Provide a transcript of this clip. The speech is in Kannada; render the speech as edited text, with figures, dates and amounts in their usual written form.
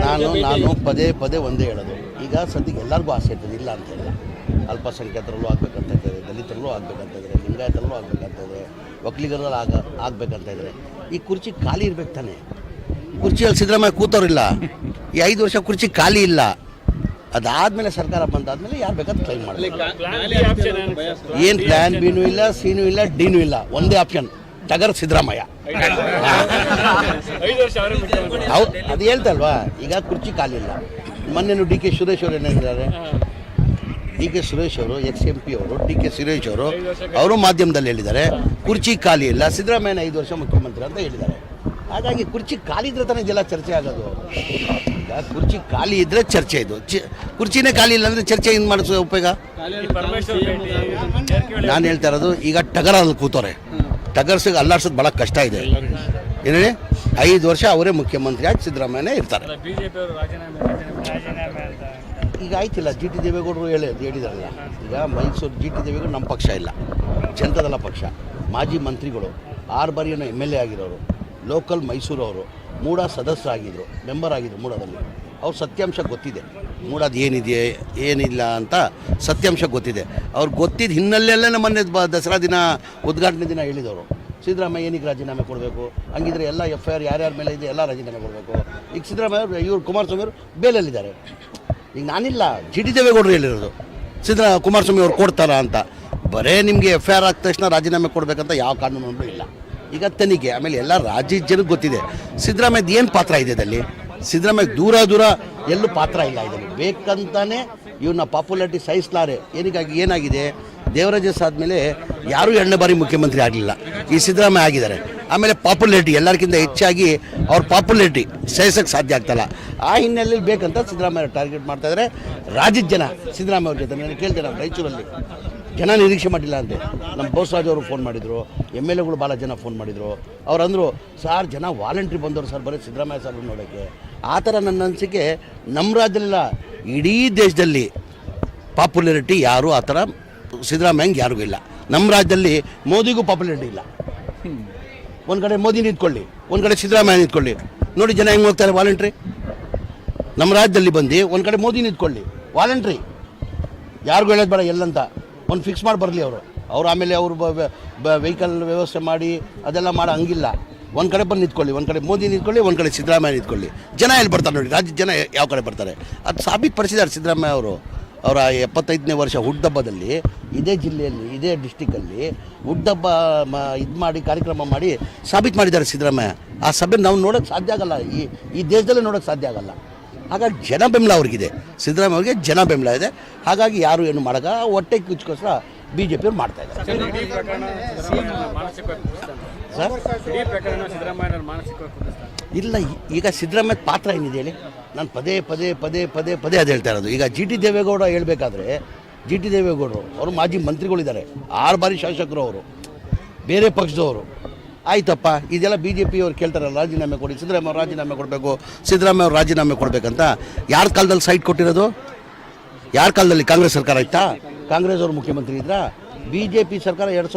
ನಾನು ಪದೇ ಪದೇ ಒಂದೇ ಹೇಳೋದು, ಈಗ ಸದ್ಯಕ್ಕೆ ಎಲ್ಲರಿಗೂ ಆಸೆ ಇರ್ತದೆ, ಇಲ್ಲ ಅಂತ ಹೇಳಿಲ್ಲ. ಅಲ್ಪಸಂಖ್ಯಾತರಲ್ಲೂ ಆಗಬೇಕಂತ ಇದ್ದಾರೆ, ದಲಿತರಲ್ಲೂ ಆಗಬೇಕಂತ ಇದ್ದಾರೆ, ಲಿಂಗಾಯತರಲ್ಲೂ ಆಗಬೇಕಂತ ಇದೆ, ಒಕ್ಕಲಿಗರಲ್ಲೂ ಆಗಬೇಕಂತ ಇದ್ದಾರೆ. ಈ ಕುರ್ಚಿ ಖಾಲಿ ಇರ್ಬೇಕು ತಾನೆ. ಕುರ್ಚಿಯಲ್ಲಿ ಸಿದ್ದರಾಮಯ್ಯ ಕೂತವ್ರಿಲ್ಲ, ಈ 5 ವರ್ಷ ಕುರ್ಚಿ ಖಾಲಿ ಇಲ್ಲ. ಅದಾದಮೇಲೆ ಸರ್ಕಾರ ಬಂದಾದ್ಮೇಲೆ ಯಾರು ಬೇಕಾದ್ರೆ ಕ್ಲೈಮ್ ಮಾಡಲಿ. ಏನು ಪ್ಲ್ಯಾನ್ ಬಿನೂ ಇಲ್ಲ, ಸಿನೂ ಇಲ್ಲ, ಡಿನೂ ಇಲ್ಲ, ಒಂದೇ ಆಪ್ಷನ್, ಟಗರ್ ಸಿದ್ದರಾಮಯ್ಯ. ಹೌದು, ಅದು ಹೇಳ್ತಲ್ವಾ, ಈಗ ಕುರ್ಚಿ ಖಾಲಿ ಇಲ್ಲ. ಮೊನ್ನೆ ಡಿ ಕೆ ಸುರೇಶ್ ಅವರು ಏನೇನಿದ್ದಾರೆ, ಡಿ ಕೆ ಸುರೇಶ್ ಅವರು XMP ಅವರು, ಡಿ ಕೆ ಸುರೇಶ್ ಅವರು ಮಾಧ್ಯಮದಲ್ಲಿ ಹೇಳಿದ್ದಾರೆ ಕುರ್ಚಿ ಖಾಲಿ ಇಲ್ಲ, ಸಿದ್ದರಾಮಯ್ಯನ 5 ವರ್ಷ ಮುಖ್ಯಮಂತ್ರಿ ಅಂತ ಹೇಳಿದ್ದಾರೆ. ಹಾಗಾಗಿ ಕುರ್ಚಿ ಖಾಲಿ ಇದ್ರೆ ತಾನೇ ಇದೆಲ್ಲ ಚರ್ಚೆ ಆಗೋದು. ಈಗ ಕುರ್ಚಿ ಖಾಲಿ ಇದ್ದರೆ ಚರ್ಚೆ, ಇದು ಕುರ್ಚಿನೇ ಖಾಲಿ ಇಲ್ಲ ಅಂದರೆ ಚರ್ಚೆ ಏನು ಮಾಡಿಸೋ ಉಪಯೋಗ? ನಾನು ಹೇಳ್ತಾ ಇರೋದು, ಈಗ ಟಗರಲ್ಲಿ ಕೂತವ್ರೆ, ಟಗರ್ಸಿಗೆ ಅಲ್ಲಾಡ್ಸೋದು ಭಾಳ ಕಷ್ಟ ಇದೆ. ಏನು ಹೇಳಿ, 5 ವರ್ಷ ಅವರೇ ಮುಖ್ಯಮಂತ್ರಿ ಆಗಿ ಸಿದ್ದರಾಮಯ್ಯನೇ ಇರ್ತಾರೆ. ಈಗ ಆಯ್ತಿಲ್ಲ, GT ದೇವೇಗೌಡರು ಹೇಳಿದಾರಲ್ಲ, ಈಗ ಮೈಸೂರು GT ದೇವೇಗೌಡರು ನಮ್ಮ ಪಕ್ಷ ಇಲ್ಲ, ಜನತಾದಳ ಪಕ್ಷ. ಮಾಜಿ ಮಂತ್ರಿಗಳು, 6 ಬಾರಿ MLA ಆಗಿರೋರು, ಲೋಕಲ್ ಮೈಸೂರು ಅವರು, ಮೂಡ ಸದಸ್ಯರಾಗಿದ್ದರು, ಮೆಂಬರ್ ಆಗಿದ್ದರು ಮೂಡದಲ್ಲಿ. ಅವ್ರು ಸತ್ಯಾಂಶ ಗೊತ್ತಿದೆ, ಮೂಡದು ಏನಿದೆ ಏನಿಲ್ಲ ಅಂತ ಸತ್ಯಾಂಶ ಗೊತ್ತಿದೆ. ಅವ್ರು ಗೊತ್ತಿದ್ದ ಹಿನ್ನೆಲೆಯಲ್ಲೇ ಮೊನ್ನೆ ದಸರಾ ದಿನ ಉದ್ಘಾಟನೆ ದಿನ ಹೇಳಿದವರು, ಸಿದ್ದರಾಮಯ್ಯ ಏನಕ್ಕೆ ರಾಜೀನಾಮೆ ಕೊಡಬೇಕು, ಹಂಗಿದ್ರೆ ಎಲ್ಲ FIR ಯಾರ್ಯಾರ ಮೇಲೆ ಇದೆ ಎಲ್ಲ ರಾಜೀನಾಮೆ ಕೊಡಬೇಕು. ಈಗ ಸಿದ್ದರಾಮಯ್ಯ ಇವರು ಕುಮಾರಸ್ವಾಮಿ ಅವರು ಬೇಲಲ್ಲಿದ್ದಾರೆ. ಈಗ ನಾನಿಲ್ಲ, GT ದೇವೇಗೌಡರು ಹೇಳಿರೋದು ಕುಮಾರಸ್ವಾಮಿ ಅವ್ರು ಕೊಡ್ತಾರಾ ಅಂತ. ಬರೇ ನಿಮಗೆ FIR ಆದ ತಕ್ಷಣ ರಾಜೀನಾಮೆ ಕೊಡಬೇಕಂತ ಯಾವ ಕಾನೂನು ಇಲ್ಲ. ಈಗ ತನಿಖೆ, ಆಮೇಲೆ ಎಲ್ಲ ರಾಜ್ಯದ ಜನಕ್ಕೆ ಗೊತ್ತಿದೆ ಸಿದ್ದರಾಮಯ್ಯದ ಏನು ಪಾತ್ರ ಇದೆ ಇದರಲ್ಲಿ. ಸಿದ್ದರಾಮಯ್ಯ ದೂರ ಎಲ್ಲೂ ಪಾತ್ರ ಇಲ್ಲ ಇದರಲ್ಲಿ. ಬೇಕಂತಾನೆ ಇವನ್ನ ಪಾಪ್ಯುಲಾರಿಟಿ ಸಹಿಸಲಾರೆ. ಏನಾಗಿದೆ, ದೇವರಾಜಸ್ ಆದಮೇಲೆ ಯಾರೂ 2ನೇ ಬಾರಿ ಮುಖ್ಯಮಂತ್ರಿ ಆಗಲಿಲ್ಲ, ಈ ಸಿದ್ದರಾಮಯ್ಯ ಆಗಿದ್ದಾರೆ. ಆಮೇಲೆ ಪಾಪ್ಯುಲಾರಿಟಿ ಎಲ್ಲರಿಗಿಂತ ಹೆಚ್ಚಾಗಿ ಅವ್ರ ಪಾಪ್ಯುಲಾರಿಟಿ ಸಹಿಸೋಕ್ಕೆ ಸಾಧ್ಯ ಆಗ್ತಾಯಿಲ್ಲ. ಆ ಹಿನ್ನೆಲೆಯಲ್ಲಿ ಬೇಕಂತ ಸಿದ್ದರಾಮಯ್ಯ ಟಾರ್ಗೆಟ್ ಮಾಡ್ತಾಯಿದ್ದಾರೆ. ರಾಜ್ಯದ ಜನ ಸಿದ್ದರಾಮಯ್ಯ ಅವ್ರ ಜೊತೆ ನಾನು ಕೇಳ್ತೇನೆ, ರಾಯಚೂರಲ್ಲಿ ಜನ ನಿರೀಕ್ಷೆ ಮಾಡಿಲ್ಲ ಅಂತೆ. ನಮ್ಮ ಬೋಸರಾಜ್ ಅವರು ಫೋನ್ ಮಾಡಿದರು, MLAಗಳು ಭಾಳ ಜನ ಫೋನ್ ಮಾಡಿದರು. ಅವ್ರು ಅಂದರು, ಸಾರ್ ಜನ ವಾಲಂಟ್ರಿ ಬಂದವರು ಸರ್ ಬರೀ ಸಿದ್ದರಾಮಯ್ಯ ಸರ್ ನೋಡೋಕ್ಕೆ. ಆ ಥರ ನನ್ನ ಅನಿಸಿಕೆ ನಮ್ಮ ರಾಜ್ಯದಲ್ಲ, ಇಡೀ ದೇಶದಲ್ಲಿ ಪಾಪ್ಯುಲಾರಿಟಿ ಯಾರೂ ಆ ಥರ ಸಿದ್ದರಾಮಯ್ಯಂಗೆ ಯಾರಿಗೂ ಇಲ್ಲ. ನಮ್ಮ ರಾಜ್ಯದಲ್ಲಿ ಮೋದಿಗೂ ಪಾಪ್ಯುಲಾರಿಟಿ ಇಲ್ಲ. ಒಂದು ಕಡೆ ಮೋದಿ ನಿಂತ್ಕೊಳ್ಳಿ, ಒಂದು ಕಡೆ ಸಿದ್ದರಾಮಯ್ಯ ನಿಂತ್ಕೊಳ್ಳಿ, ನೋಡಿ ಜನ ಹೆಂಗೆ ಹೋಗ್ತಾರೆ ವಾಲಂಟ್ರಿ. ನಮ್ಮ ರಾಜ್ಯದಲ್ಲಿ ಬಂದು ಒಂದು ಕಡೆ ಮೋದಿ ನಿಂತ್ಕೊಳ್ಳಿ, ವಾಲಂಟ್ರಿ ಯಾರಿಗೂ ಹೇಳೋದು ಬೇಡ ಎಲ್ಲಂತ ಒಂದು ಫಿಕ್ಸ್ ಮಾಡಿ ಬರಲಿ ಅವರು ಆಮೇಲೆ ಅವರು ವೆಹಿಕಲ್ ವ್ಯವಸ್ಥೆ ಮಾಡಿ ಅದೆಲ್ಲ ಮಾಡೋ ಹಂಗಿಲ್ಲ. ಒಂದು ಕಡೆ ಬಂದು ನಿಂತ್ಕೊಳ್ಳಿ, ಒಂದು ಕಡೆ ಮೋದಿ ನಿಂತ್ಕೊಳ್ಳಿ, ಒಂದು ಕಡೆ ಸಿದ್ದರಾಮಯ್ಯ ನಿಂತ್ಕೊಳ್ಳಿ, ಜನ ಎಲ್ಲಿ ಬರ್ತಾರೆ ನೋಡಿ, ರಾಜ್ಯದ ಜನ ಯಾವ ಕಡೆ ಬರ್ತಾರೆ ಅದು ಸಾಬೀತುಪಡಿಸಿದ್ದಾರೆ ಸಿದ್ದರಾಮಯ್ಯ ಅವರು. ಅವರ 75ನೇ ವರ್ಷ ಹುಟ್ಟುಹಬ್ಬದಲ್ಲಿ ಇದೇ ಜಿಲ್ಲೆಯಲ್ಲಿ, ಇದೇ ಡಿಸ್ಟಿಕಲ್ಲಿ ಹುಟ್ಟುಹಬ್ಬ ಇದು ಮಾಡಿ ಕಾರ್ಯಕ್ರಮ ಮಾಡಿ ಸಾಬೀತು ಮಾಡಿದ್ದಾರೆ ಸಿದ್ದರಾಮಯ್ಯ. ಆ ಸಭೆ ನಾವು ನೋಡೋಕ್ಕೆ ಸಾಧ್ಯ ಆಗಲ್ಲ, ಈ ದೇಶದಲ್ಲೇ ನೋಡೋಕ್ಕೆ ಸಾಧ್ಯ ಆಗಲ್ಲ. ಹಾಗಾಗಿ ಜನ ಬೆಂಬಲ ಅವ್ರಿಗಿದೆ, ಸಿದ್ದರಾಮಯ್ಯ ಅವ್ರಿಗೆ ಜನ ಬೆಂಬಲ ಇದೆ. ಹಾಗಾಗಿ ಯಾರು ಏನು ಮಾಡೋಕ್ಕ ಹೊಟ್ಟೆ ಕಿಚ್ಚುಕೋಸ್ಕರ BJP ಅವ್ರು ಮಾಡ್ತಾ ಇದ್ದಾರೆ. ಇಲ್ಲ, ಈಗ ಸಿದ್ದರಾಮಯ್ಯ ಪಾತ್ರ ಏನಿದೆ ಹೇಳಿ, ನಾನು ಪದೇ ಅದು ಹೇಳ್ತಾ ಇರೋದು. ಈಗ GT ದೇವೇಗೌಡ ಹೇಳಬೇಕಾದ್ರೆ, GT ದೇವೇಗೌಡರು ಅವರು ಮಾಜಿ ಮಂತ್ರಿಗಳಿದ್ದಾರೆ, 6 ಬಾರಿ ಶಾಸಕರು, ಅವರು ಬೇರೆ ಪಕ್ಷದವರು. ಆಯ್ತಪ್ಪ, ಇದೆಲ್ಲ BJP ಅವ್ರು ಕೇಳ್ತಾರಲ್ಲ, ರಾಜೀನಾಮೆ ಕೊಡಿ, ಸಿದ್ದರಾಮಯ್ಯ ಅವ್ರು ರಾಜೀನಾಮೆ ಕೊಡಬೇಕು, ಸಿದ್ದರಾಮಯ್ಯ ಅವ್ರು ರಾಜೀನಾಮೆ ಕೊಡಬೇಕಂತ. ಯಾರ ಕಾಲದಲ್ಲಿ ಸೈಟ್ ಕೊಟ್ಟಿರೋದು? ಯಾರ ಕಾಲದಲ್ಲಿ? ಕಾಂಗ್ರೆಸ್ ಸರ್ಕಾರ ಇತ್ತಾ? ಕಾಂಗ್ರೆಸ್ ಅವರು ಮುಖ್ಯಮಂತ್ರಿ ಇದ್ರಾ? BJP ಸರ್ಕಾರ 2000